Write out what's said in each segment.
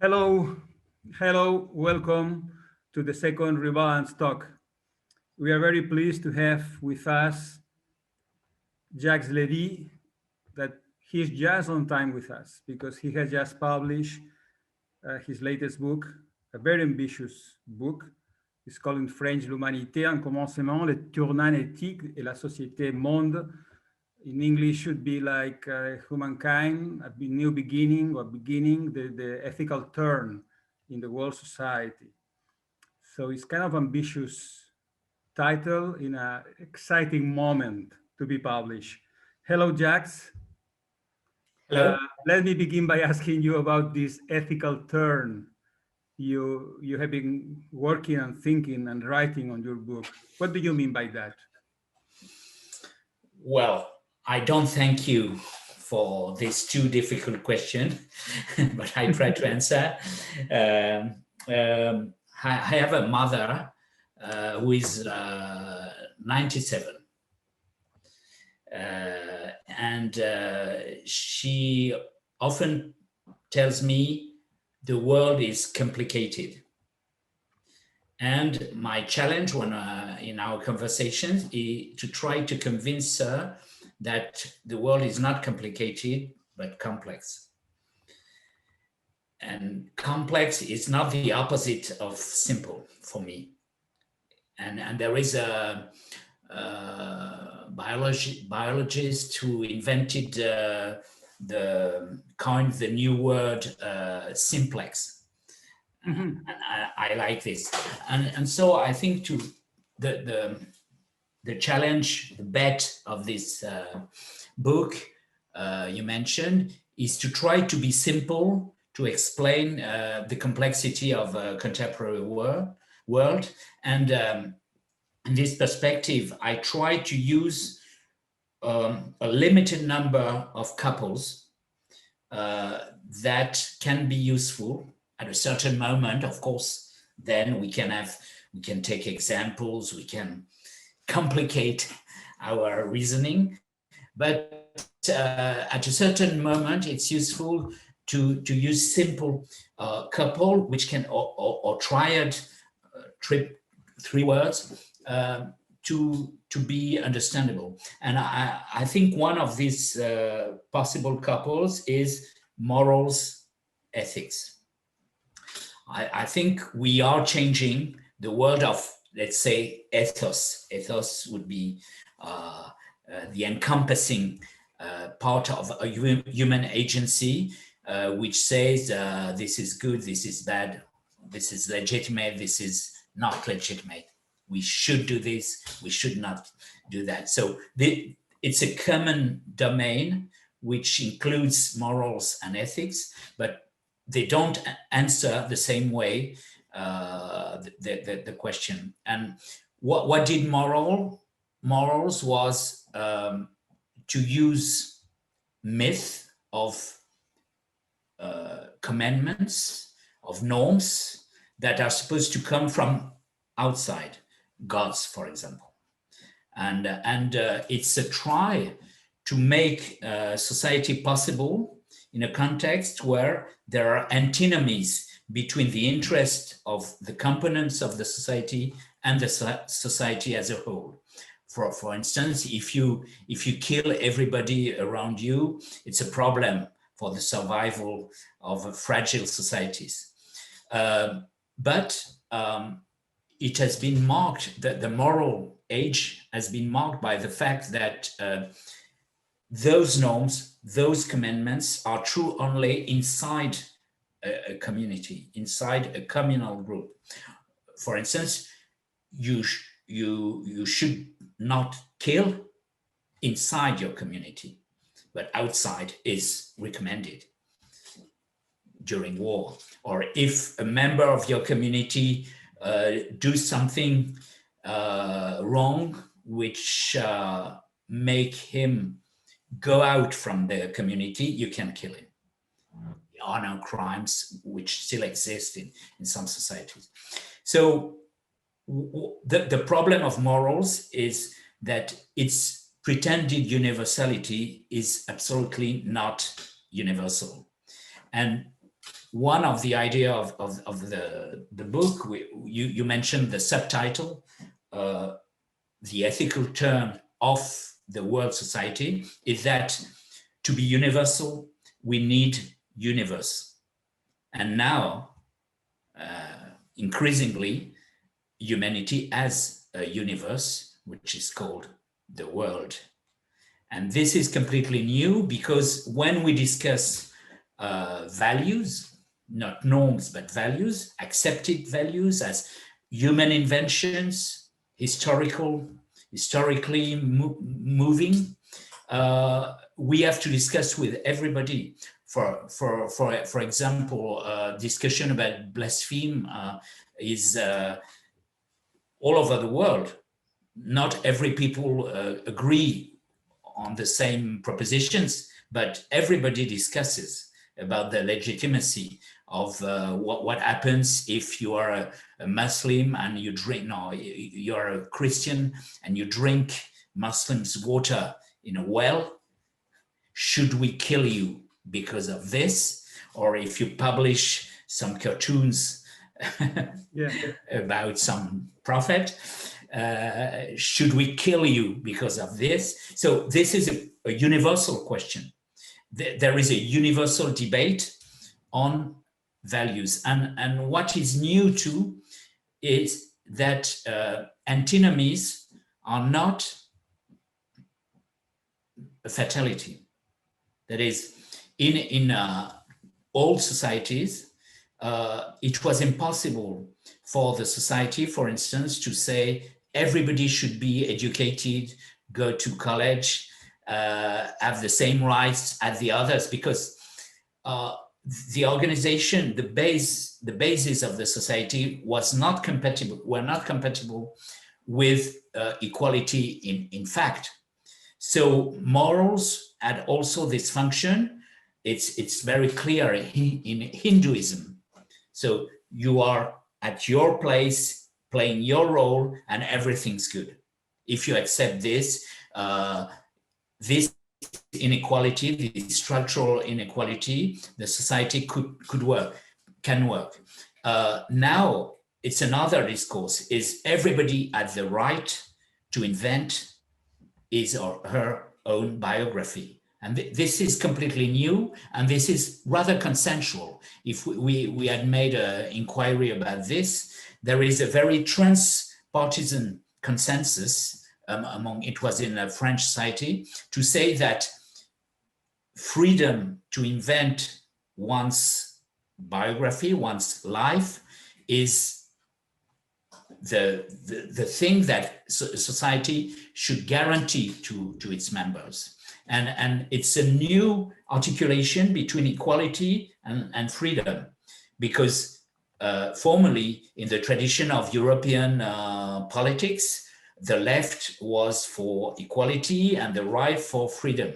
Hello, hello, welcome to the second Rebalance talk. We are very pleased to have with us Jacques Lévy, that he's just on time with us because he has just published his latest book, a very ambitious book. It's called in French L'Humanité, un commencement, le tournant éthique et la société monde. In English should be like humankind, a new beginning or beginning, the ethical turn in the world society. So it's kind of ambitious title in an exciting moment to be published. Hello, Jax. Uh, Hello. Let me begin by asking you about this ethical turn you have been working and thinking and writing on your book. What do you mean by that? Well, I don't thank you for this too difficult question, but I try to answer. I have a mother who is 97, and she often tells me the world is complicated. And my challenge when in our conversations is to try to convince her that the world is not complicated, but complex. And complex is not the opposite of simple for me. And there is a biologist who invented coined the new word simplex. And I like this, and so I think to the challenge, the bet of this book you mentioned is to try to be simple, to explain the complexity of a contemporary world, and in this perspective, I try to use a limited number of couples that can be useful at a certain moment. Of course, then we can take examples, we can complicate our reasoning, but at a certain moment it's useful to use simple couple, which can or triad, three words, to be understandable. And I think one of these possible couples is morals, ethics. I think we are changing the world of, let's say, ethos. Ethos would be the encompassing part of a human agency, which says this is good, this is bad, this is legitimate, this is not legitimate. We should do this, we should not do that. So it's a common domain which includes morals and ethics, but they don't answer the same way the question. And what did morals was to use myth of commandments, of norms that are supposed to come from outside, gods, for example. And it's a try to make society possible in a context where there are antinomies between the interest of the components of the society and the society as a whole. For instance, if you kill everybody around you, it's a problem for the survival of fragile societies. But it has been marked, that the moral age has been marked by the fact that those norms, those commandments are true only inside a community, inside a communal group. For instance, you should not kill inside your community, but outside is recommended during war. Or if a member of your community do something wrong, which make him go out from the community, you can kill him. There are no crimes which still exist in some societies. So the problem of morals is that its pretended universality is absolutely not universal. And one of the idea of the book, you mentioned the subtitle, the ethical turn of the world society, is that to be universal, we need universe. And now, increasingly, humanity has a universe, which is called the world. And this is completely new, because when we discuss values, not norms, but values, accepted values as human inventions, historically moving, we have to discuss with everybody. For example, discussion about blasphemy is all over the world. Not every people agree on the same propositions, but everybody discusses about the legitimacy of what happens if you are a Muslim and you drink, no, you're a Christian and you drink Muslims' water in a well. Should we kill you because of this? Or if you publish some cartoons about some prophet, should we kill you because of this? So this is a universal question. There is a universal debate on values. And what is new too is that antinomies are not a fatality. That is, in old societies, it was impossible for the society, for instance, to say everybody should be educated, go to college, have the same rights as the others, because the organization, the basis of the society were not compatible with equality in fact. So morals had also this function. It's very clear in Hinduism. So you are at your place, playing your role, and everything's good. If you accept this, this inequality, the structural inequality, the society can work. Now it's another discourse. Is everybody has the right to invent his or her own biography? And this is completely new, and this is rather consensual. If we had made an inquiry about this, there is a very transpartisan consensus among, it was in a French society, to say that freedom to invent one's biography, one's life, is the thing that society should guarantee to its members. And it's a new articulation between equality and freedom, because formerly in the tradition of European politics, the left was for equality and the right for freedom.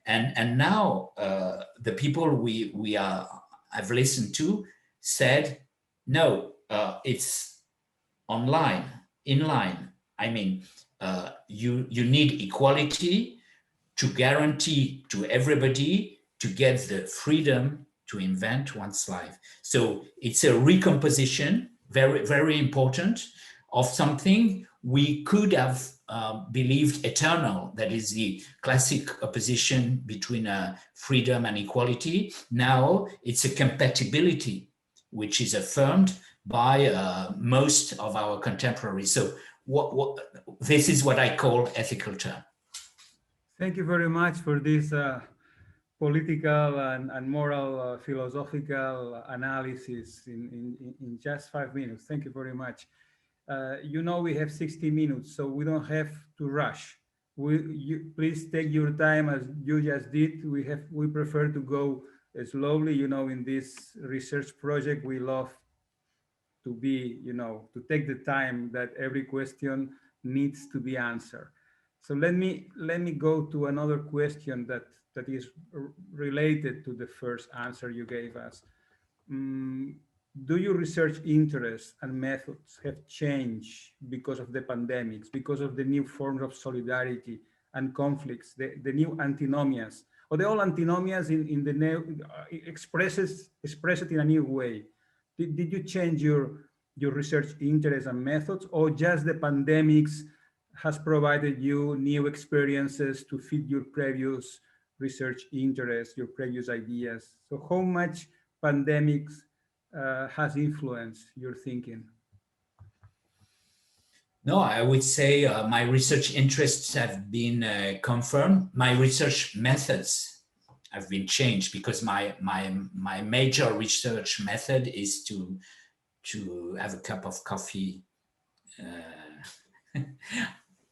And now the people we have listened to said, no, it's inline. I mean, you need equality to guarantee to everybody to get the freedom to invent one's life. So it's a recomposition, very, very important, of something we could have believed eternal. That is the classic opposition between freedom and equality. Now it's a compatibility, which is affirmed by most of our contemporaries. So this is what I call ethical turn. Thank you very much for this political and moral philosophical analysis in just 5 minutes. Thank you very much. You know, we have 60 minutes, so we don't have to rush. Please take your time as you just did. We prefer to go slowly. You know, in this research project, we love to be, you know, to take the time that every question needs to be answered. So let me go to another question that is related to the first answer you gave us. Do your research interests and methods have changed because of the pandemics, because of the new forms of solidarity and conflicts, the new antinomias, or the old antinomians in the new express it in a new way? Did you change your research interests and methods, or just the pandemics has provided you new experiences to fit your previous research interests, your previous ideas? So how much pandemics has influenced your thinking? No, I would say my research interests have been confirmed. My research methods have been changed because my major research method is to have a cup of coffee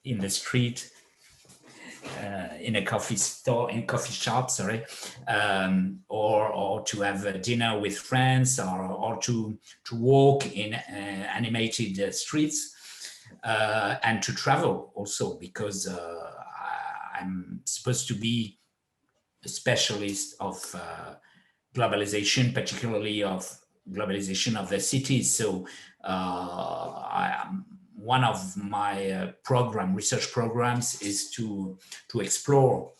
in the street, in a coffee store, in coffee shop, sorry, or to have a dinner with friends, or to walk in animated streets. And to travel also, because I'm supposed to be a specialist of globalization, particularly of globalization of the cities. So one of my research programs is to explore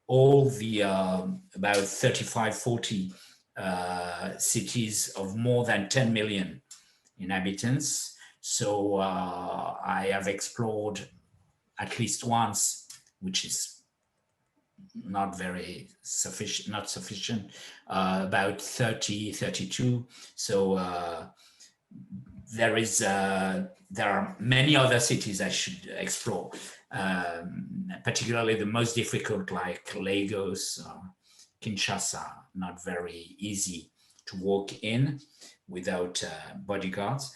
all the about 35, 40 cities of more than 10 million inhabitants. So I have explored at least once, which is not very sufficient, about 30, 32. So there are many other cities I should explore, particularly the most difficult, like Lagos, Kinshasa, not very easy to walk in without bodyguards.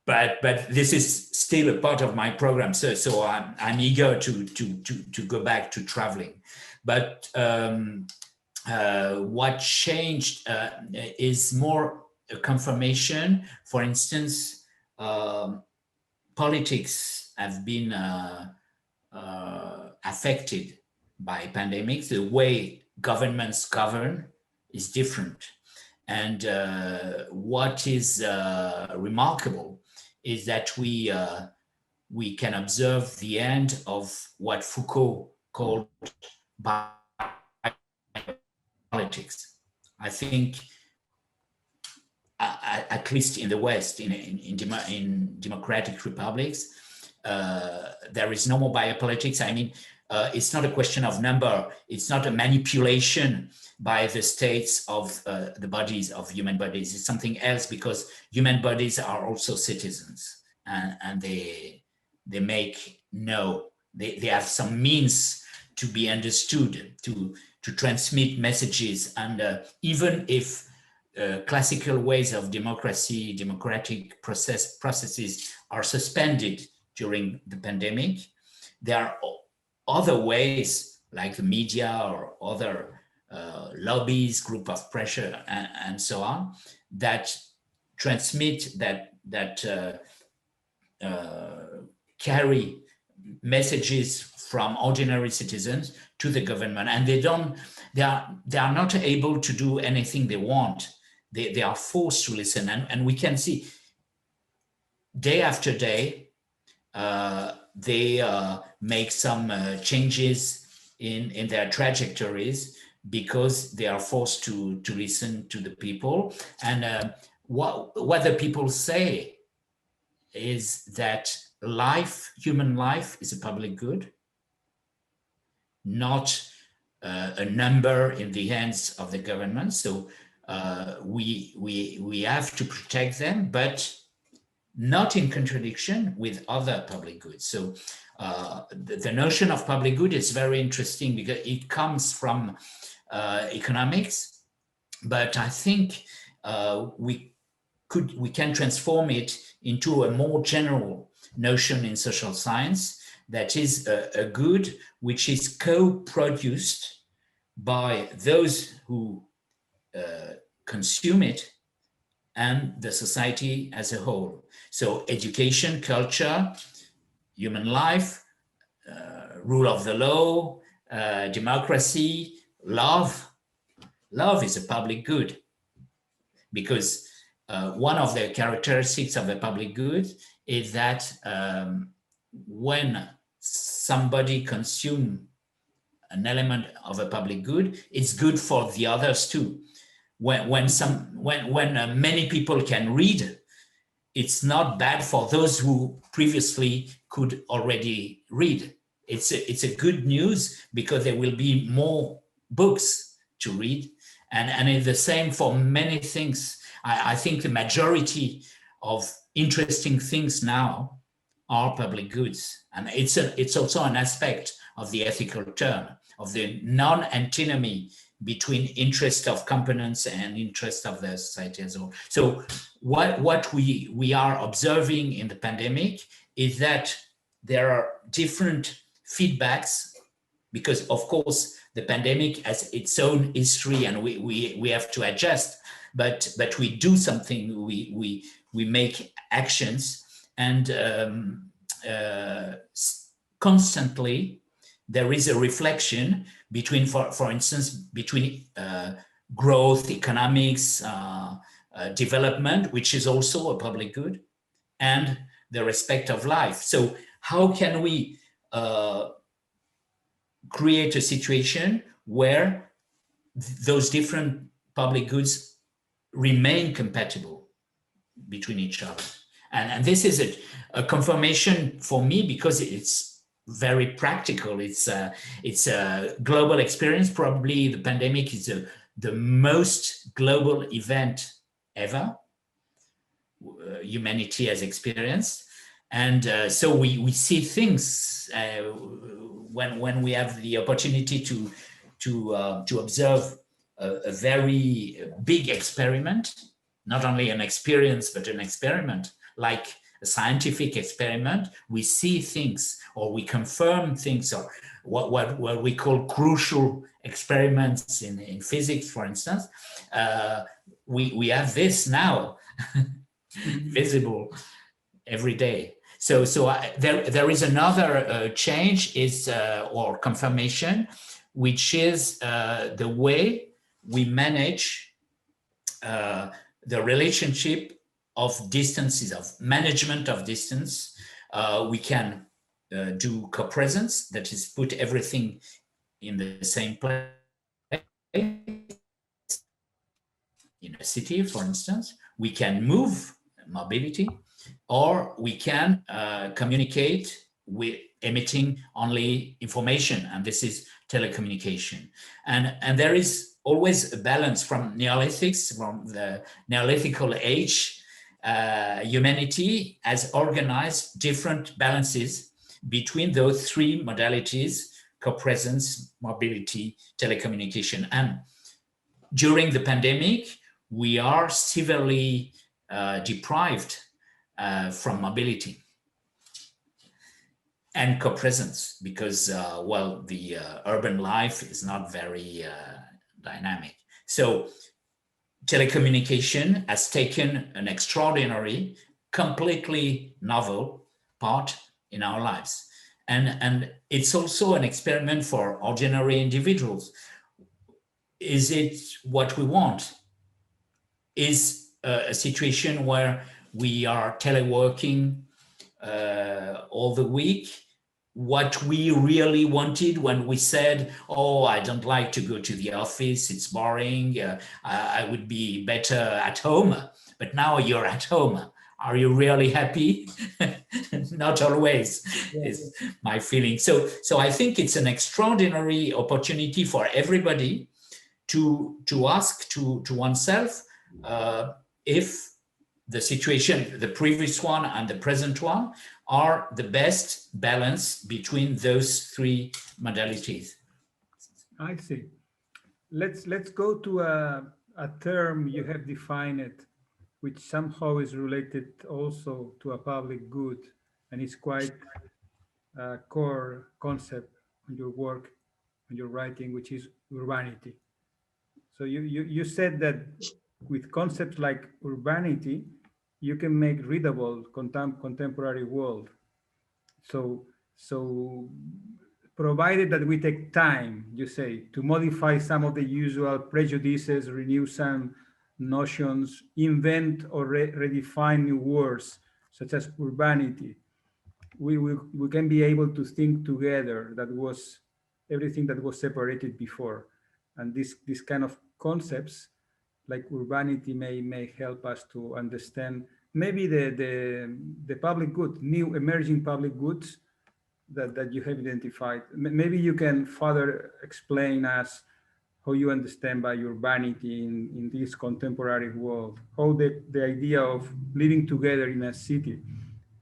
but this is still a part of my program, so I'm eager to go back to traveling. But what changed is more a confirmation. For instance, politics have been affected by pandemics. The way governments govern is different. And what is remarkable is that we can observe the end of what Foucault called politics. I think, at least in the West, in democratic republics, there is no more biopolitics. I mean, it's not a question of number. It's not a manipulation by the states of the bodies of human bodies. It's something else, because human bodies are also citizens, and they have some means to be understood, to transmit messages. And even if classical ways of democratic processes are suspended during the pandemic, there are other ways, like the media or other lobbies, group of pressure, and so on, that transmit, that carry messages from ordinary citizens to the government, and they are not able to do anything they want. They are forced to listen, and we can see day after day they make some changes in their trajectories, because they are forced to listen to the people. And what the people say is that human life is a public good, not a number in the hands of the government. So we have to protect them, but not in contradiction with other public goods. So the notion of public good is very interesting, because it comes from economics, but I think we can transform it into a more general notion in social science, that is a good which is co-produced by those who consume it and the society as a whole. So education, culture, human life, rule of the law, democracy, love is a public good, because one of the characteristics of a public good is that when somebody consumes an element of a public good, it's good for the others too. When many people can read, it's not bad for those who previously could already read. It's a good news because there will be more books to read, and it's the same for many things. I think the majority of interesting things now are public goods, and it's also an aspect of the ethical term, of the non-antinomy between interest of components and interest of the society as a whole. So what we are observing in the pandemic is that there are different feedbacks, because of course the pandemic has its own history and we have to adjust, but we do something, we make actions, and constantly there is a reflection between, for instance, between growth, economics, development, which is also a public good, and the respect of life. So how can we create a situation where those different public goods remain compatible between each other? And this is a confirmation for me, because it's very practical. It's a global experience. Probably the pandemic is the most global event ever humanity has experienced. And so we see things when we have the opportunity to observe a very big experiment, not only an experience, but an experiment, like a scientific experiment. We see things, or we confirm things, or what we call crucial experiments in physics, for instance. We have this now visible every day. So there is another change or confirmation, which is the way we manage the relationship of distances, of management of distance. We can do co-presence, that is, put everything in the same place. In a city, for instance, we can move, mobility, or we can communicate with emitting only information, and this is telecommunication. And there is always a balance from Neolithics, from the Neolithical age. Humanity has organized different balances between those three modalities: co-presence, mobility, telecommunication. And during the pandemic, we are severely deprived from mobility and co-presence, because the urban life is not very dynamic. So telecommunication has taken an extraordinary, completely novel part in our lives. And it's also an experiment for ordinary individuals. Is it what we want? Is a situation where we are teleworking all the week what we really wanted when we said, oh, I don't like to go to the office, it's boring, I would be better at home? But now you're at home. Are you really happy? Not always, is my feeling. So I think it's an extraordinary opportunity for everybody to ask to oneself if the situation, the previous one and the present one, are the best balance between those three modalities. I see. Let's go to a term you have defined it, which somehow is related also to a public good, and it's quite a core concept on your work, on your writing, which is urbanity. So you said that with concepts like urbanity, you can make readable contemporary world. So provided that we take time, you say, to modify some of the usual prejudices, renew some notions, invent or redefine new words, such as urbanity, we can be able to think together. That was everything that was separated before. And this kind of concepts like urbanity may help us to understand maybe the public good, new emerging public goods that you have identified. Maybe you can further explain us how you understand by urbanity in this contemporary world, how the idea of living together in a city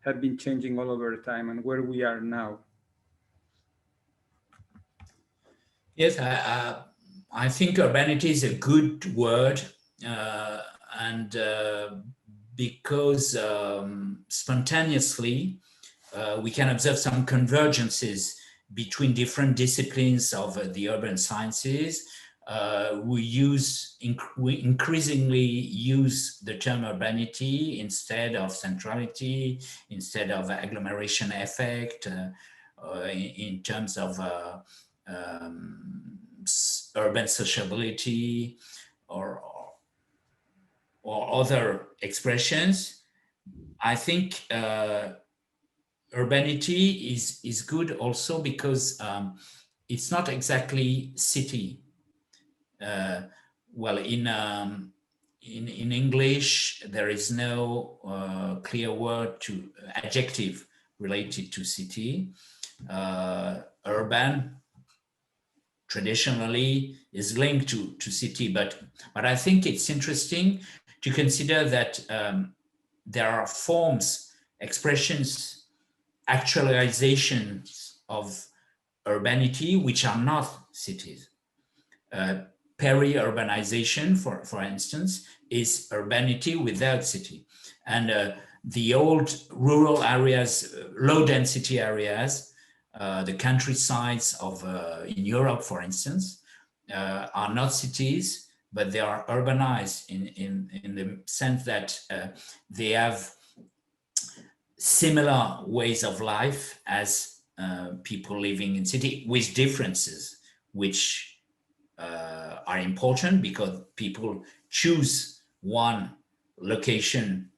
have been changing all over time and where we are now. Yes, I think urbanity is a good word, and because spontaneously we can observe some convergences between different disciplines of the urban sciences. We increasingly use the term urbanity instead of centrality, instead of agglomeration effect, in terms of urban sociability or other expressions. I think urbanity is good also because it's not exactly city. Well, in English, there is no clear word to adjective related to city. Urban traditionally is linked to city, but I think it's interesting to consider that there are forms, expressions, actualizations of urbanity which are not cities. Peri-urbanization, for instance, is urbanity without city. And the old rural areas, low density areas, the countrysides of in Europe, for instance, are not cities, but they are urbanized in the sense that they have similar ways of life as people living in city, with differences which are important because people choose one location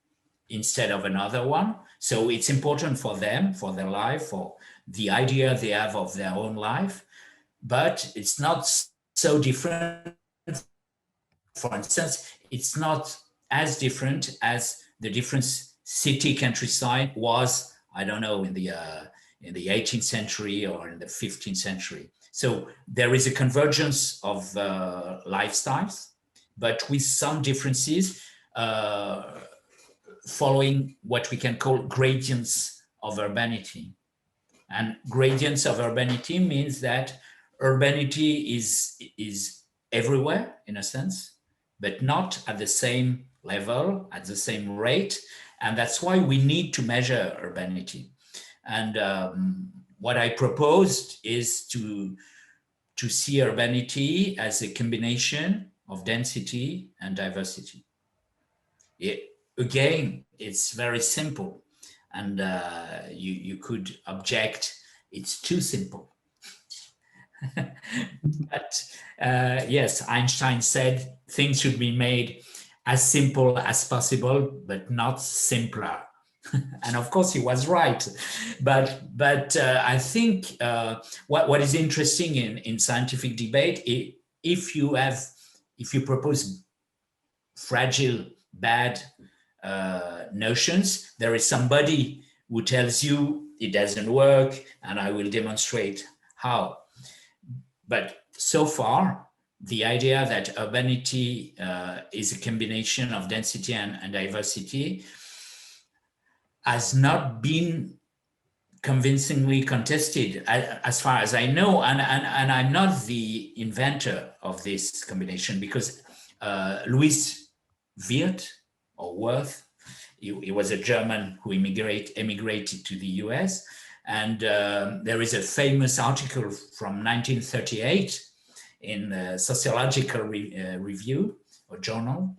instead of another one. So it's important for them, for their life, for the idea they have of their own life, but it's not so different. For instance, it's not as different as the difference city countryside was, I don't know, in the 18th century or in the 15th century. So there is a convergence of lifestyles, but with some differences following what we can call gradients of urbanity. And gradients of urbanity means that urbanity is everywhere in a sense, but not at the same level, at the same rate. And that's why we need to measure urbanity. And what I proposed is to see urbanity as a combination of density and diversity. Again, it's very simple, and you could object, it's too simple. But yes, Einstein said things should be made as simple as possible, but not simpler. And of course, he was right. But I think what is interesting in scientific debate, if you propose fragile, bad notions, there is somebody who tells you it doesn't work, and I will demonstrate how. But so far, the idea that urbanity is a combination of density and diversity has not been convincingly contested, as far as I know, and I'm not the inventor of this combination, because Louis Wirth, or Worth, he was a German who emigrated to the US, and there is a famous article from 1938 in the Sociological Review or Journal,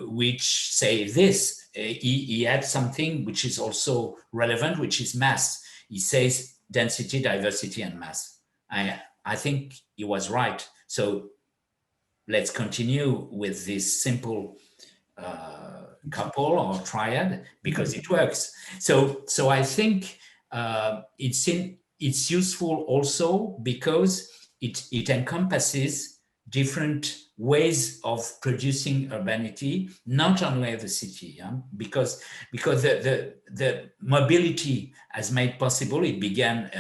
which say this. He had something which is also relevant, which is mass. He says density, diversity, and mass. I think he was right. So let's continue with this simple couple or triad, because it works. So I think it's it's useful also because it encompasses different ways of producing urbanity, not only the city, because the mobility has made possible. It began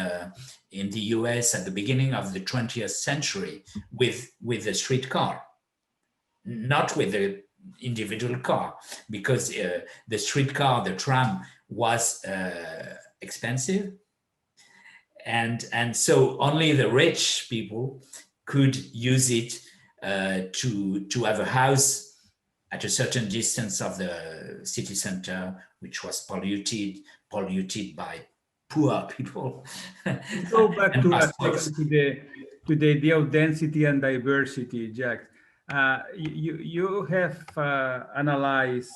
in the US at the beginning of the 20th century with the streetcar, not with the individual car, because the streetcar, the tram, was expensive, and so only the rich people could use it to have a house at a certain distance of the city center, which was polluted by poor people. Let's go back And to a passports. second to the idea of density and diversity, Jack. You have analyzed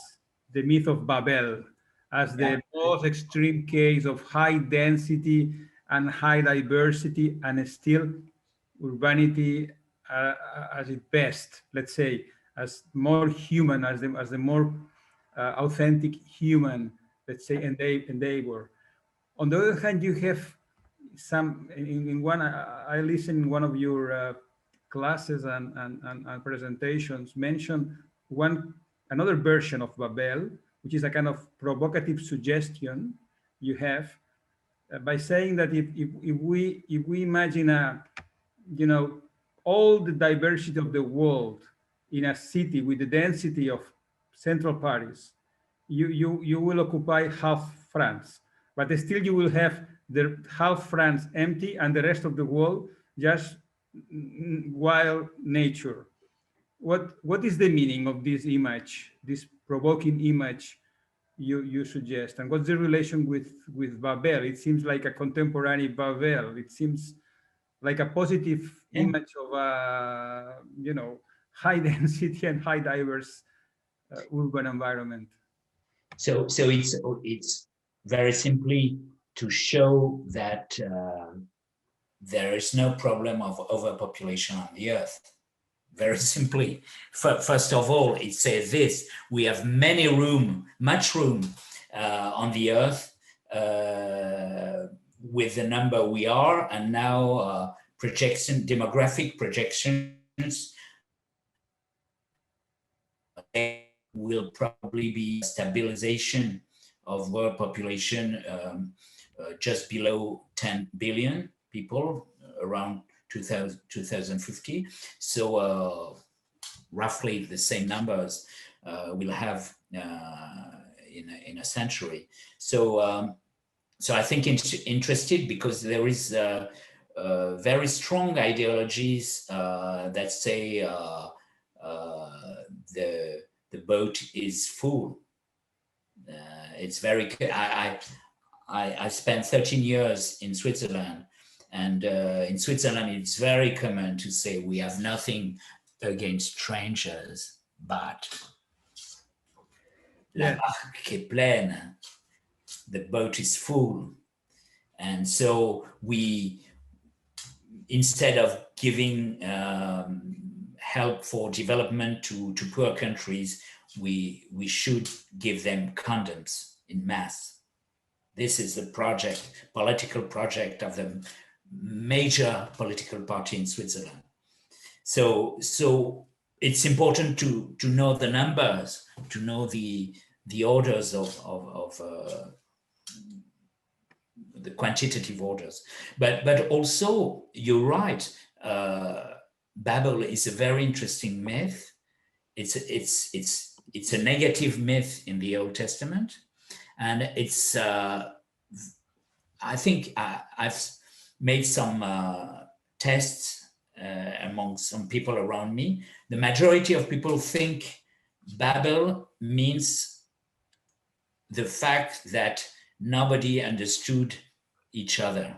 the myth of Babel as Yeah. the most extreme case of high density and high diversity and still urbanity as its best, let's say, as more human, as the more authentic human, let's say, endeavor. On the other hand, you have some in one. I listened in one of your classes and presentations mention one another version of Babel, which is a kind of provocative suggestion you have by saying that if we imagine a you know all the diversity of the world in a city with the density of Central Paris, you will occupy half France, but still you will have the half France empty and the rest of the world just wild nature. What is the meaning of this image, this provoking image you suggest, and what's the relation with Babel? It seems like a contemporary Babel. It seems like a positive Yeah. image of a high density and high diverse urban environment. So it's very simply to show that there is no problem of overpopulation on the earth. Very simply, first of all, it says this: we have much room on the earth with the number we are, and now demographic projections will probably be stabilization of world population just below 10 billion people around 2050. So roughly the same numbers we'll have in a century. So so I think it's interested because there is very strong ideologies that say the boat is full. It's very. I spent 13 years in Switzerland, and in Switzerland it's very common to say we have nothing against strangers, but la barque est pleine, the boat is full, and so we, instead of giving help for development to poor countries, we should give them condoms in mass. This is the political project of the major political party in Switzerland. So it's important to know the numbers, to know the orders of the quantitative orders. But also, you're right, Babel is a very interesting myth. It's a negative myth in the Old Testament, and it's I think I've made some tests among some people around me. The majority of people think Babel means the fact that nobody understood each other.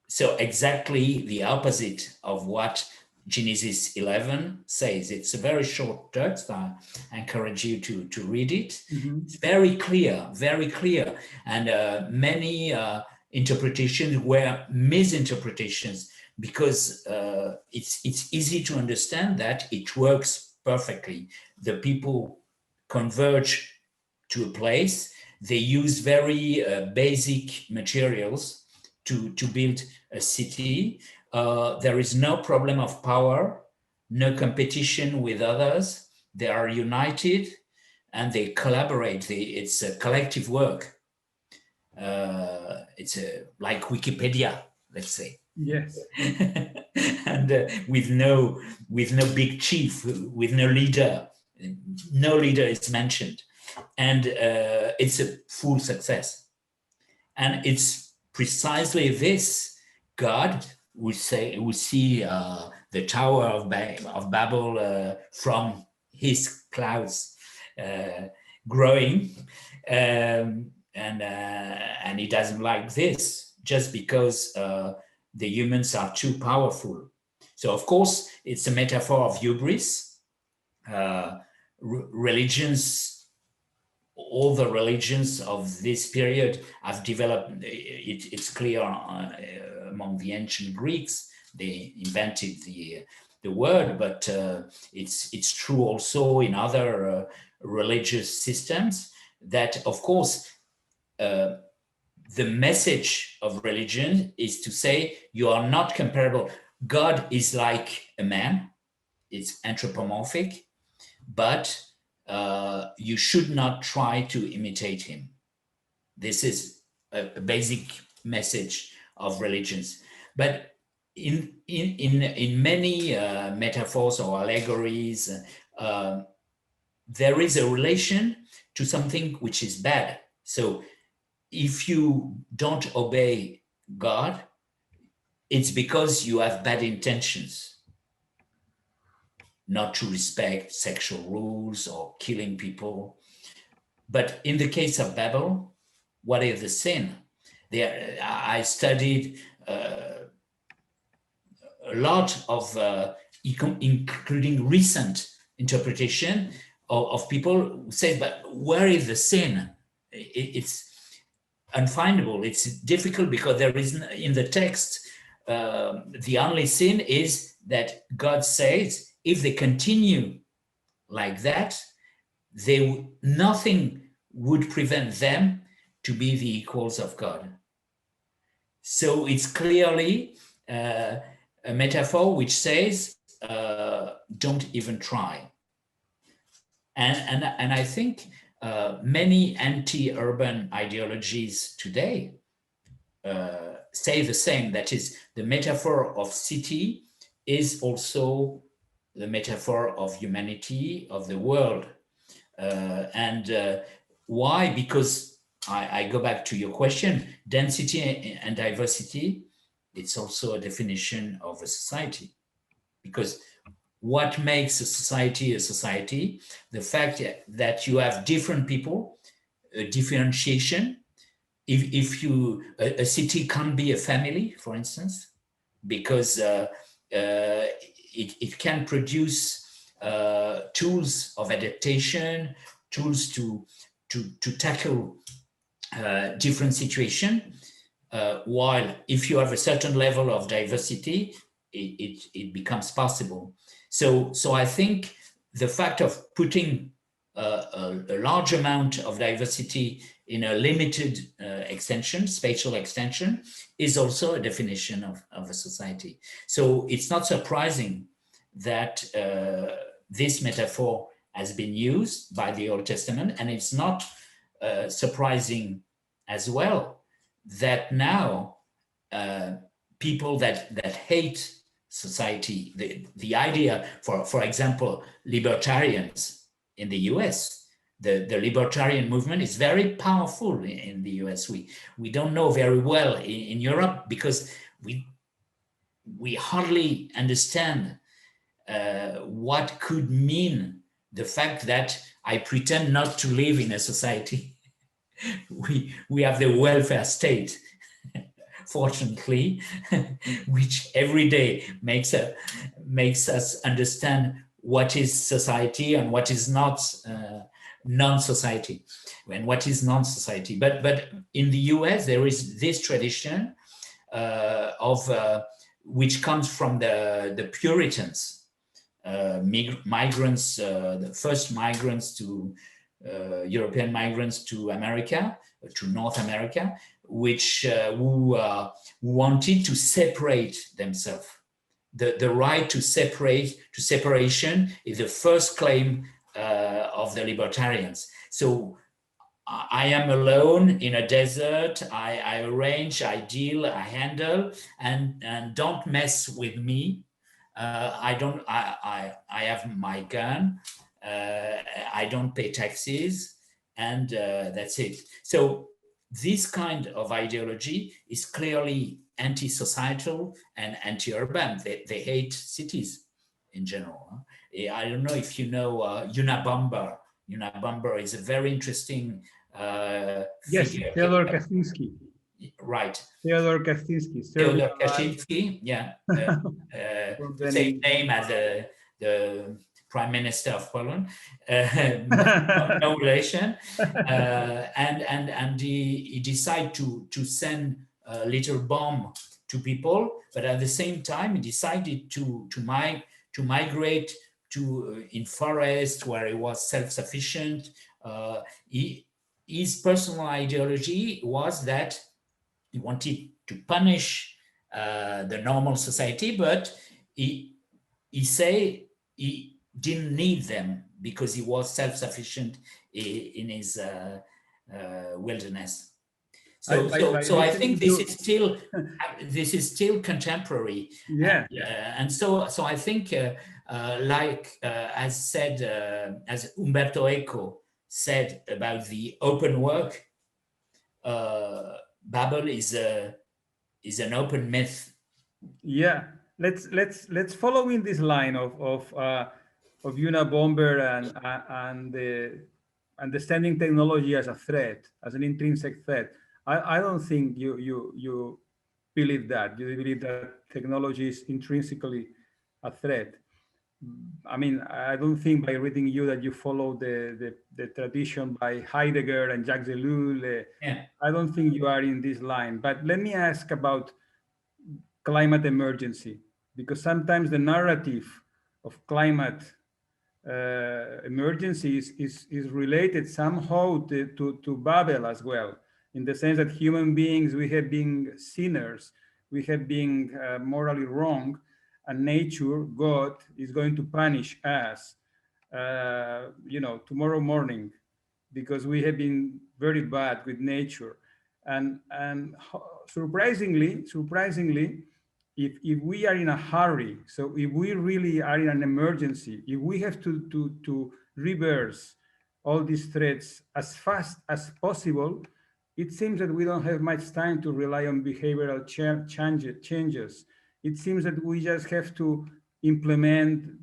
So exactly the opposite of what Genesis 11 says. It's a very short text. I encourage you to read it. Mm-hmm. It's very clear. And many interpretations were misinterpretations because it's easy to understand that it works perfectly. The people converge to a place. They use very basic materials to build a city. There is no problem of power, no competition with others. They are united and they collaborate. It's a collective work. It's like Wikipedia, let's say. Yes. And with no big chief, with no leader. No leader is mentioned. And it's a full success. And it's precisely this God, we see the Tower of Babel from his clouds growing, and he doesn't like this just because the humans are too powerful. So of course it's a metaphor of hubris. Religions, all the religions of this period have developed, it's clear among the ancient Greeks, they invented the word, but it's true also in other religious systems, that of course the message of religion is to say you are not comparable. God is like a man, it's anthropomorphic, but you should not try to imitate him. This is a basic message of religions. But in many metaphors or allegories, there is a relation to something which is bad. So if you don't obey God, it's because you have bad intentions, not to respect sexual rules or killing people. But in the case of Babel, what is the sin? I studied a lot of, including recent interpretation of people who say, but where is the sin? It's unfindable. It's difficult because there is, in the text, the only sin is that God says, if they continue like that, nothing would prevent them to be the equals of God. So it's clearly a metaphor which says, don't even try. And I think many anti-urban ideologies today say the same. That is, the metaphor of city is also the metaphor of humanity, of the world. Why? Because I go back to your question, density and diversity, it's also a definition of a society. Because what makes a society, the fact that you have different people, differentiation. If a city can't be a family, for instance, because it can produce tools of adaptation, tools to tackle different situations, while if you have a certain level of diversity, it becomes possible. So I think the fact of putting a large amount of diversity in a limited extension, spatial extension, is also a definition of a society. So it's not surprising that this metaphor has been used by the Old Testament, and it's not surprising as well that now people that hate society, the idea, for example, libertarians in the US, the libertarian movement is very powerful in the US. We don't know very well in Europe because we hardly understand what could mean the fact that I pretend not to live in a society. We have the welfare state, fortunately, which every day makes us understand what is society and what is not non-society, and what is non-society. But in the US, there is this tradition of which comes from the Puritans, migrants, the first migrants to European migrants to America, to North America. who wanted to separate themselves. The right to separation is the first claim of the libertarians. So I am alone in a desert. I arrange, I deal, I handle, and don't mess with me. I have my gun. I don't pay taxes, and that's it. So this kind of ideology is clearly anti-societal and anti-urban. They hate cities in general. I don't know if you know Unabomber. Unabomber is a very interesting Yes, figure. Theodore Kaczynski. Right. Theodore Kaczynski. Theodore Kaczynski, yeah. Same name as the Prime Minister of Poland. No relation. And he decided to send a little bomb to people, but at the same time, he decided to migrate to in forest where he was self-sufficient. His personal ideology was that he wanted to punish the normal society, but he say he didn't need them because he was self-sufficient in his wilderness. So I think this is still contemporary. Yeah. And so I think as said, as Umberto Eco said about the open work, Babel is an open myth. Yeah, let's follow in this line of Unabomber and the understanding technology as a threat, as an intrinsic threat. I don't think you believe that. You believe that technology is intrinsically a threat. I mean, I don't think by reading you that you follow the tradition by Heidegger and Jacques Ellul. Yeah. I don't think you are in this line. But let me ask about climate emergency, because sometimes the narrative of climate emergency is related somehow to Babel as well, in the sense that human beings, we have been sinners, we have been morally wrong, and nature, God, is going to punish us, tomorrow morning, because we have been very bad with nature. And surprisingly, if we are in a hurry, so if we really are in an emergency, if we have to reverse all these threats as fast as possible, it seems that we don't have much time to rely on behavioral changes. It seems that we just have to implement,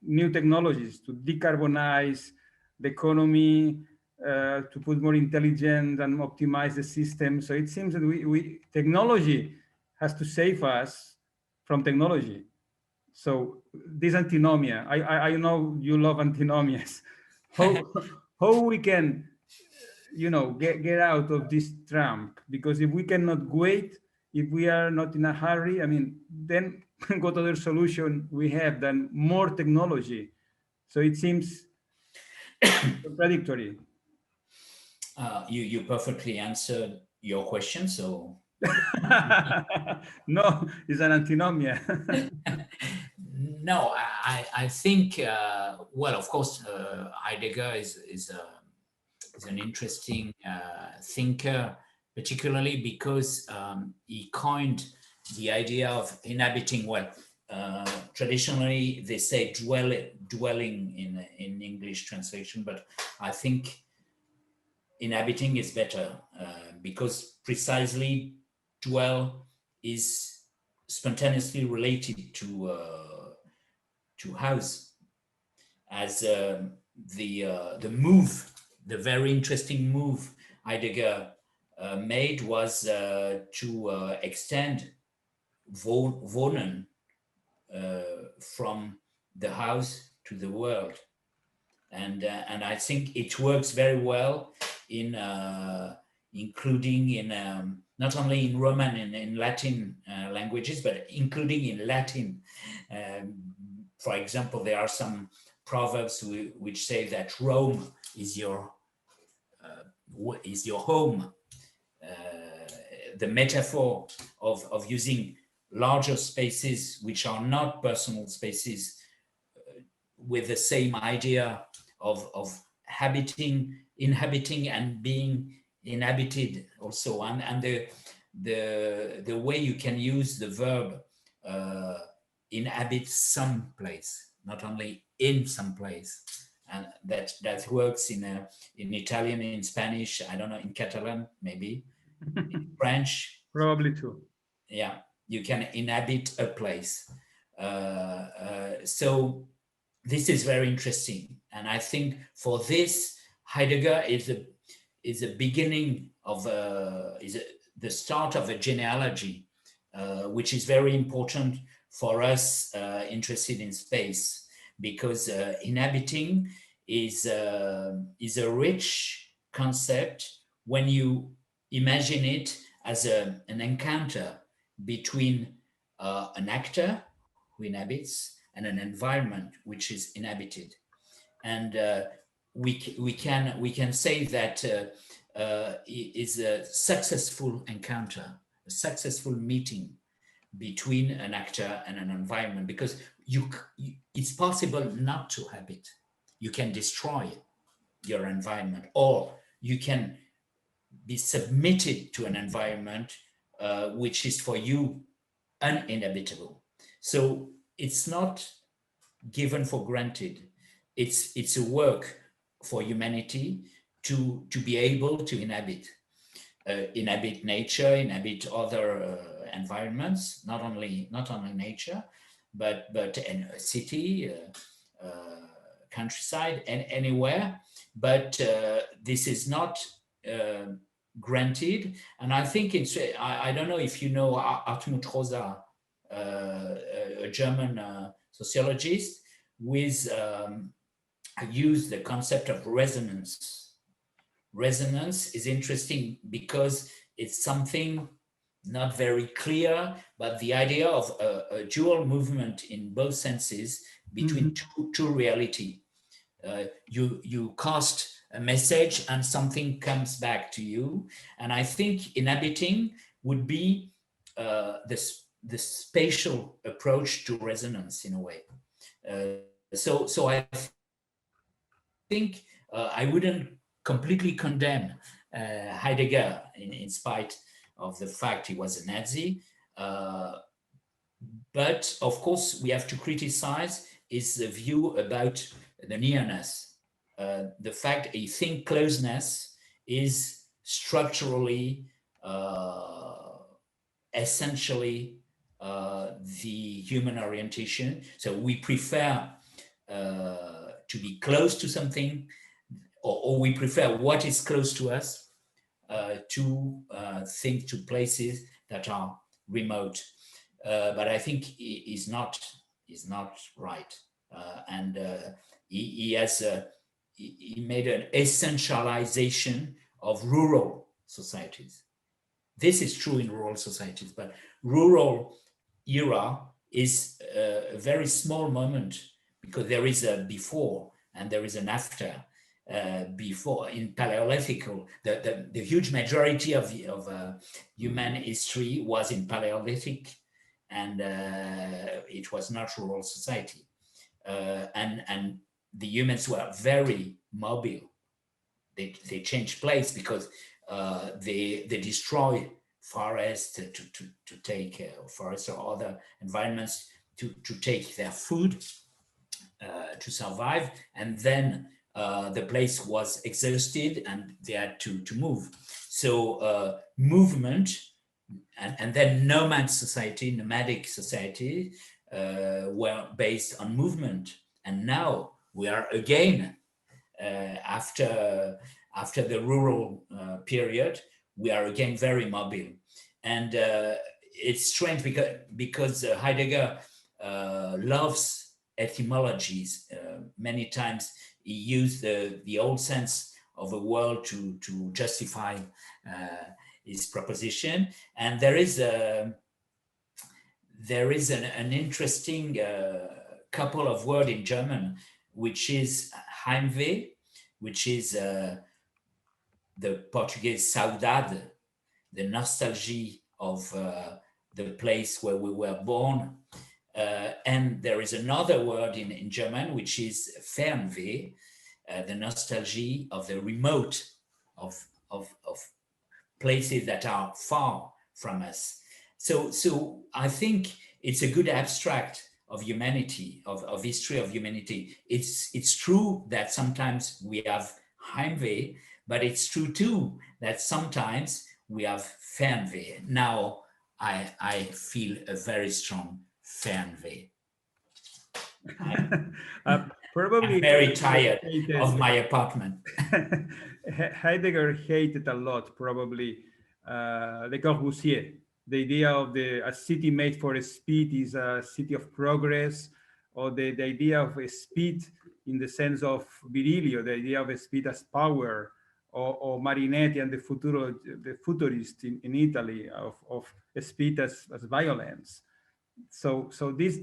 new technologies to decarbonize the economy, to put more intelligence and optimize the system. So it seems that we technology has to save us from technology. So this antinomia, I know you love antinomias. How we can, get out of this trap? Because if we cannot wait, if we are not in a hurry, I mean, then what other solution we have than more technology? So it seems contradictory. You perfectly answered your question. So No, it's an antinomia. no, I think well, of course, Heidegger is an interesting thinker, particularly because he coined the idea of inhabiting. Well, traditionally they say dwelling in English translation, but I think inhabiting is better because precisely dwell is spontaneously related to house, as the move, the very interesting move Heidegger made was to extend Wohnen from the house to the world, and I think it works very well in including in not only in Roman and in Latin languages, but including in Latin. For example, there are some proverbs which say that Rome is your home. the metaphor of using larger spaces which are not personal spaces with the same idea of inhabiting and being inhabited also, and the way you can use the verb inhabit some place, not only in some place, and that works in Italian, in Spanish, I don't know, in Catalan maybe, in French. Probably too. Yeah, you can inhabit a place. So this is very interesting, and I think for this, Heidegger is a beginning of the start of a genealogy, which is very important for us interested in space, because inhabiting is a rich concept when you imagine it as an encounter between an actor who inhabits and an environment which is inhabited. And we can say that is a successful encounter, a successful meeting between an actor and an environment, because it's possible not to habit. You can destroy your environment, or you can be submitted to an environment which is for you uninhabitable. So it's not given for granted. It's a work for humanity to be able to inhabit nature, inhabit other environments, not only nature, but in a city, countryside, and anywhere. But this is not granted, and I think it's. I don't know if you know Hartmut Rosa, a German sociologist, with used the concept of resonance. Resonance is interesting because it's something not very clear, but the idea of a dual movement in both senses between two reality. You cast a message and something comes back to you, and I think inhabiting would be the spatial approach to resonance in a way. So I think I wouldn't completely condemn Heidegger in spite of the fact he was a Nazi. But of course, we have to criticize his view about the nearness. The fact he thinks closeness is structurally, essentially the human orientation. So we prefer to be close to something, or we prefer what is close to us to think to places that are remote. But I think he's not right, and he made an essentialization of rural societies. This is true in rural societies, but rural era is a very small moment, because there is a before and there is an after. Before, in Paleolithical, the huge majority of human history was in Paleolithic, and it was not rural society, and the humans were very mobile. They changed place because they destroy forests to take forests or other environments to take their food to survive, and then the place was exhausted and they had to move. So movement, and then nomadic society were based on movement. And now we are again, after the rural period, we are again very mobile. And it's strange because Heidegger loves etymologies. Many times he used the old sense of a world to justify his proposition. And there is an interesting couple of words in German, which is Heimweh, which is the Portuguese saudade, the nostalgia of the place where we were born. And there is another word in German, which is Fernweh, the nostalgia of the remote, of places that are far from us. So I think it's a good abstract of humanity, of history of humanity. It's true that sometimes we have Heimweh, but it's true too that sometimes we have Fernweh. Now I feel a very strong Fernweh. I'm Probably very Heidegger tired of hated, my apartment. Heidegger hated a lot, probably, Le Corbusier. The idea of a city made for speed is a city of progress, or the idea of a speed in the sense of Virilio, the idea of a speed as power, or Marinetti and the futurist in Italy of speed as violence. So this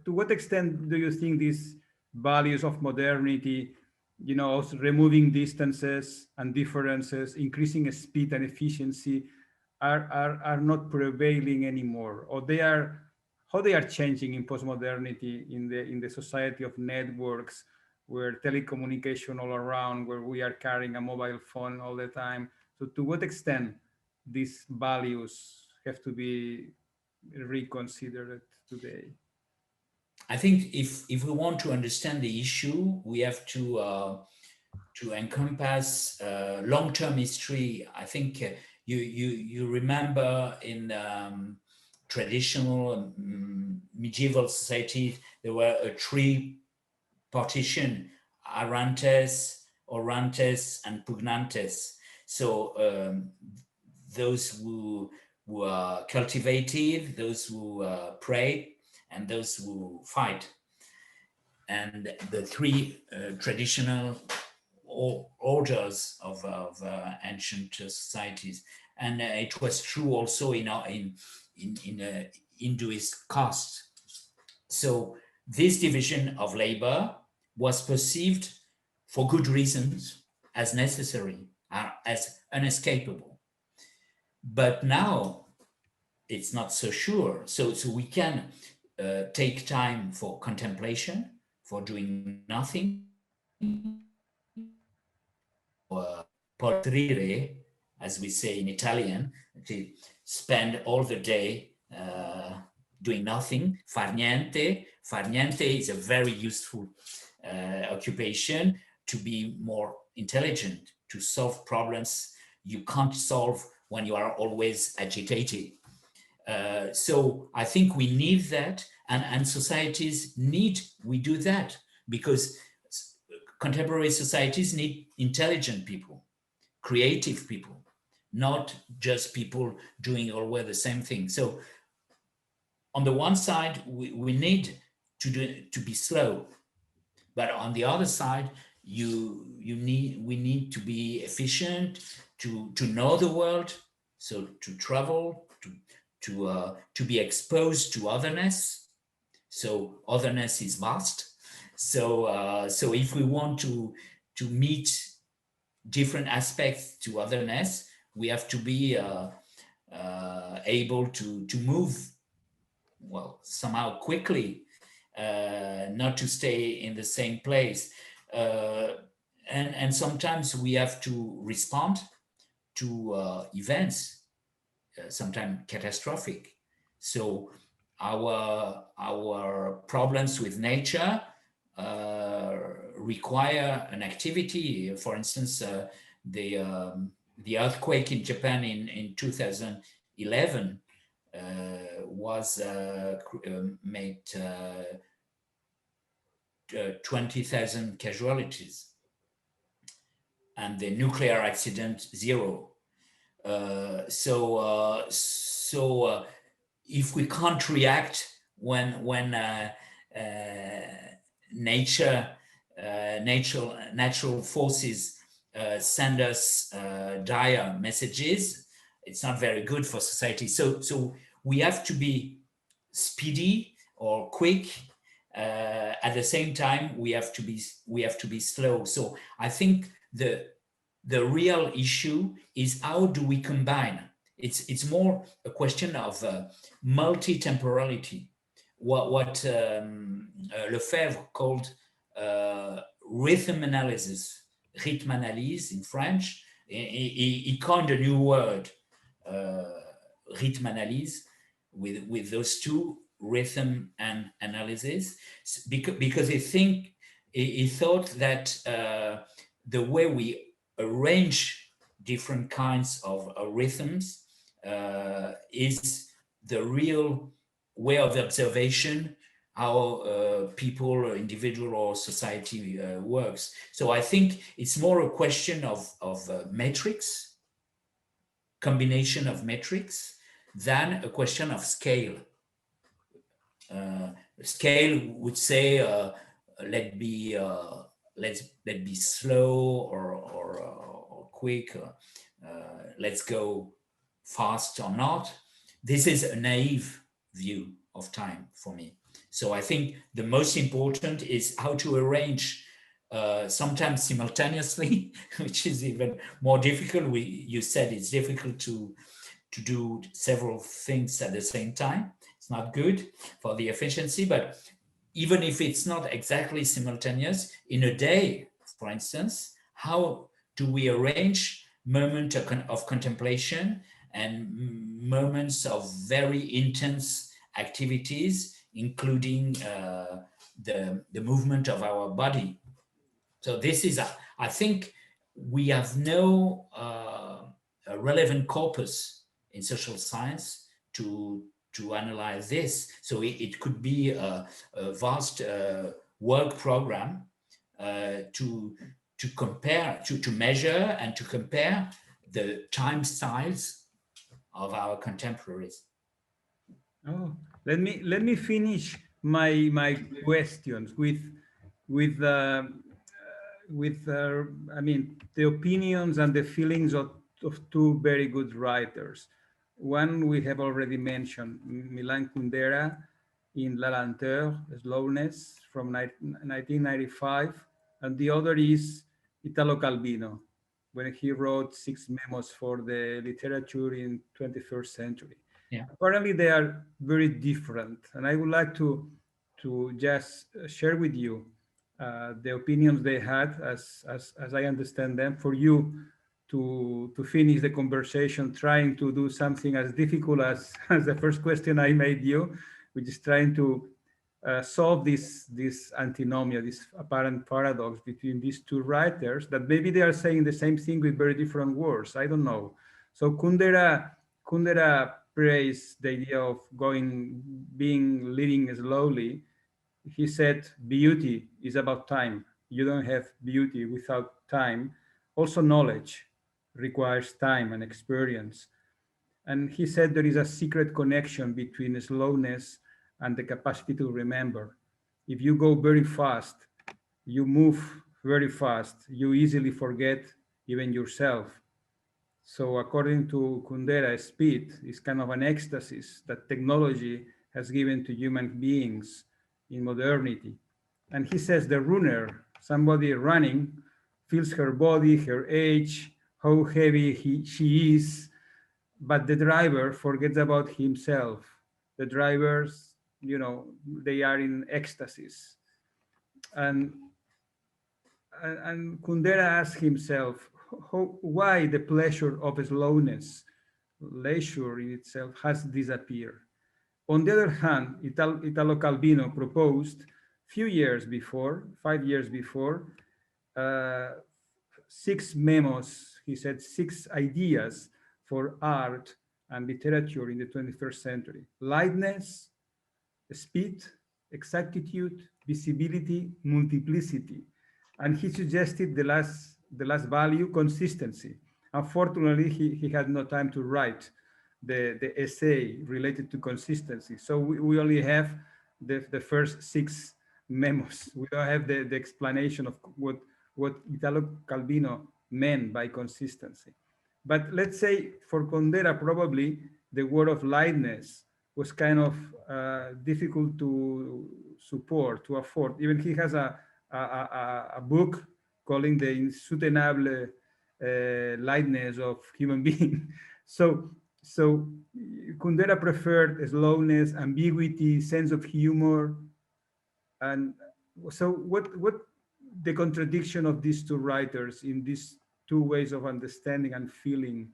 to what extent do you think these values of modernity, also removing distances and differences, increasing speed and efficiency, are not prevailing anymore, or they are, how they are changing in postmodernity, in the society of networks, where telecommunication all around, where we are carrying a mobile phone all the time? So to what extent these values have to be reconsidered today? I think if we want to understand the issue, we have to encompass long-term history. I think you remember in traditional medieval society there were a three partition: Arantes, Orantes, and Pugnantes. So those who are cultivated, those who pray, and those who fight. And the three traditional orders of ancient societies. And it was true also in Hinduist caste. So this division of labor was perceived, for good reasons, as necessary, as unescapable. But now it's not so sure. So we can take time for contemplation, for doing nothing, poltrire, as we say in Italian, to spend all the day doing nothing. Far niente. Far niente is a very useful occupation to be more intelligent, to solve problems you can't solve when you are always agitated. So I think we need that, and societies we do that, because contemporary societies need intelligent people, creative people, not just people doing always the same thing. So on the one side, we need to be slow, but on the other side, we need to be efficient, to know the world, so to travel, to be exposed to otherness. So otherness is vast. So if we want to meet different aspects to otherness, we have to be able to move, well, somehow quickly, not to stay in the same place. And sometimes we have to respond to events, sometimes catastrophic. So our problems with nature require an activity. For instance, the earthquake in Japan in 2011 was made 20,000 casualties, and the nuclear accident 0. So if we can't react when natural forces send us dire messages, it's not very good for society. So we have to be speedy or quick. At the same time, we have to be slow. So I think the real issue is, how do we combine It's more a question of multi-temporality. What Lefebvre called rhythm analysis, rythme analyse in French. He coined a new word, uh, rythme analyse, with those two, rhythm and analysis, because he thought that the way we arrange different kinds of rhythms is the real way of observation how people or individual or society works. So I think it's more a question of metrics, combination of metrics, than a question of scale. Uh, Scale would say let be let be slow or quick. Let's go fast or not. This is a naive view of time for me. So I think the most important is how to arrange, sometimes simultaneously, which is even more difficult. You said it's difficult to do several things at the same time. It's not good for the efficiency, but even if it's not exactly simultaneous, in a day, for instance, how do we arrange moments of contemplation and moments of very intense activities, including the movement of our body? So this is, I think we have no a relevant corpus in social science to analyze this. So it could be a vast work program to compare, to measure and to compare the time styles of our contemporaries. Oh, let me finish my questions with with I mean the opinions and the feelings of two very good writers. One we have already mentioned, Milan Kundera in La Lenteur, Slowness from 1995, and the other is Italo Calvino when he wrote six memos for the literature in 21st century. Yeah. Apparently they are very different, and I would like to just share with you the opinions they had as I understand them, for you to finish the conversation, trying to do something as difficult as the first question I made you, which is trying to solve this antinomia, this apparent paradox between these two writers, that maybe they are saying the same thing with very different words. I don't know. So Kundera praised the idea of living slowly. He said beauty is about time. You don't have beauty without time. Also, knowledge requires time and experience. And he said there is a secret connection between slowness and the capacity to remember. If you go very fast, you move very fast, you easily forget even yourself. So according to Kundera, speed is kind of an ecstasy that technology has given to human beings in modernity. And he says the runner, somebody running, feels her body, her age, how heavy she is, but the driver forgets about himself. The drivers, they are in ecstasies. And and Kundera asked himself, why the pleasure of slowness, leisure in itself, has disappeared. On the other hand, Italo Calvino proposed few years before, 5 years before, uh, six memos, he said, six ideas for art and literature in the 21st century: lightness, speed, exactitude, visibility, multiplicity. And he suggested the last value, consistency. Unfortunately, he had no time to write the essay related to consistency. So we only have the first six memos. We don't have the explanation of what Italo Calvino meant by consistency. But let's say for Condera, probably the word of lightness was kind of difficult to support, to afford. Even he has a book calling the insoutenable lightness of human being. So So Kundera preferred slowness, ambiguity, sense of humor, and so what the contradiction of these two writers in these two ways of understanding and feeling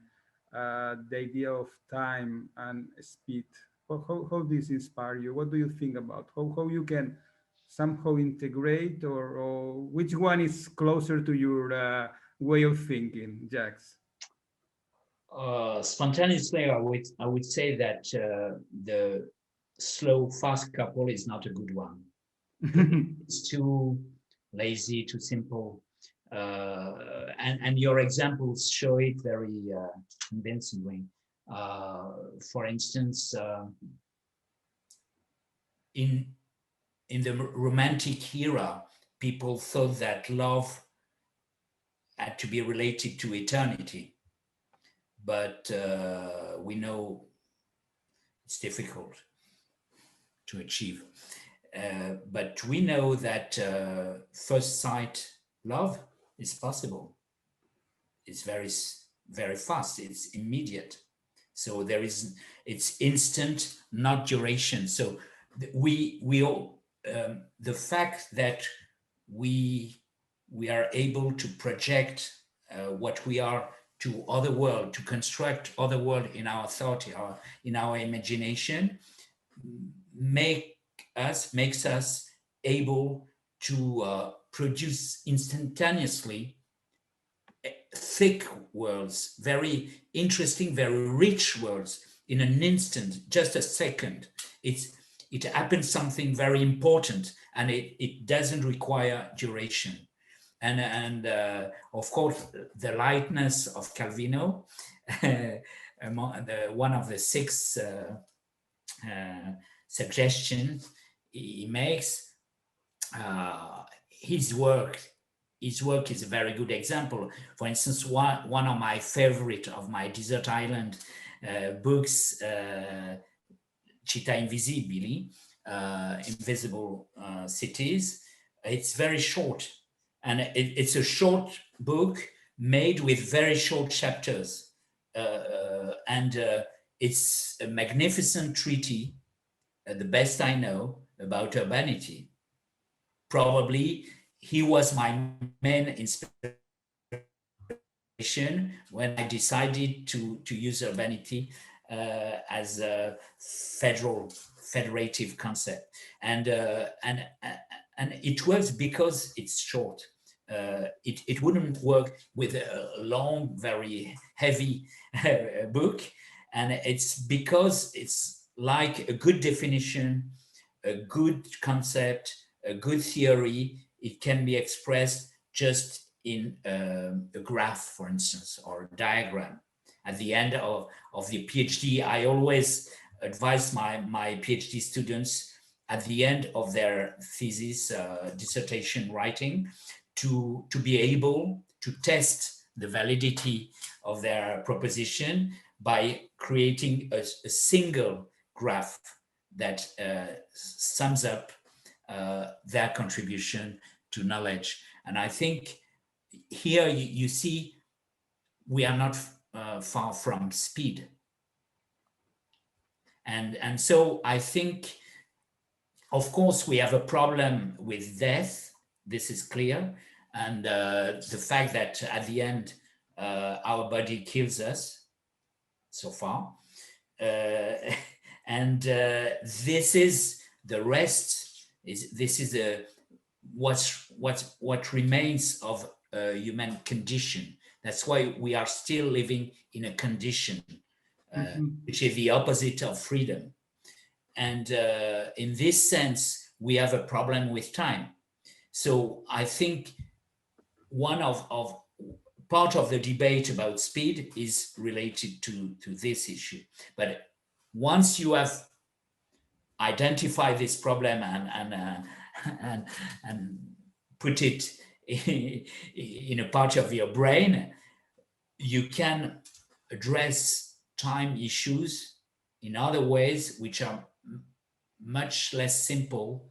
the idea of time and speed. How this inspire you? What do you think about how you can somehow integrate, or which one is closer to your way of thinking, Jax? Spontaneously, I would say that the slow fast couple is not a good one. It's too lazy, too simple, and your examples show it very convincingly. For instance, in the romantic era, people thought that love had to be related to eternity, but we know it's difficult to achieve. But we know that first sight love is possible. It's very fast. It's immediate. So it's instant, not duration. So we all, the fact that we are able to project what we are to other world, to construct other world in our thought, in our imagination, makes us able to produce instantaneously thick worlds, very interesting, very rich worlds in an instant, just a second. It happens something very important, and it doesn't require duration. And of course, the lightness of Calvino, one of the six suggestions he makes, his work is a very good example. For instance, one of my favorite of my desert island books, Città Invisibili, Invisible Cities. It's very short, and it's a short book made with very short chapters, and it's a magnificent treatise, the best I know, about urbanity. Probably he was my main inspiration when I decided to use urbanity as a federative concept, and it works because it's short. It wouldn't work with a long, very heavy book, and it's because it's like a good definition, a good concept, a good theory. It can be expressed just in a graph, for instance, or a diagram. At the end of the PhD, I always advise my PhD students at the end of their thesis, dissertation writing, to be able to test the validity of their proposition by creating a single graph that sums up their contribution to knowledge. And I think here you see we are not far from speed. And so I think, of course, we have a problem with death. This is clear. And the fact that at the end, our body kills us so far. And this is the rest. This is what remains of a human condition. That's why we are still living in a condition, which is the opposite of freedom. And in this sense, we have a problem with time. So I think one of part of the debate about speed is related to this issue. But once you have identified this problem and put it in a part of your brain, you can address time issues in other ways which are much less simple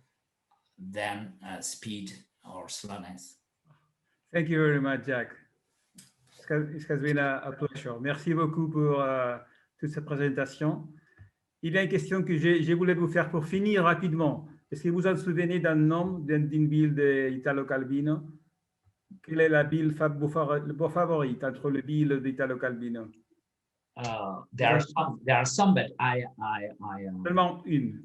than speed or slowness. Thank you very much, Jack. It has been a pleasure. Merci beaucoup pour toute cette présentation. Il y a une question que je voulais vous faire pour finir rapidement. Est-ce que vous vous souvenez d'un nom d'une ville d'Italo Calvino? Quelle est la ville vos favorite entre les villes d'Italo Calvino? There are some, but Seulement une.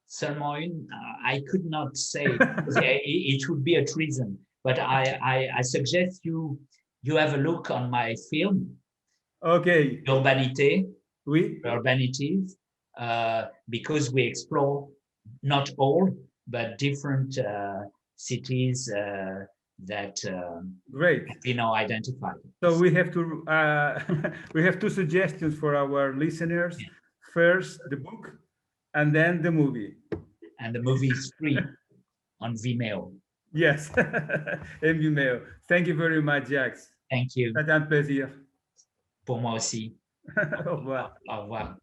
seulement une. I could not say. It would be a treason. But I suggest you have a look on my film, OK. Urbanité, Oui. Urbanities, because we explore not all, but different cities that Great. Calvino identified. So we have to we have two suggestions for our listeners. First, the book, and then the movie. And the movie is free on Vimeo. Yes, en Vimeo. Thank you very much, Jacques. Thank you. C'était un plaisir. Pour moi aussi. Au revoir. Au revoir.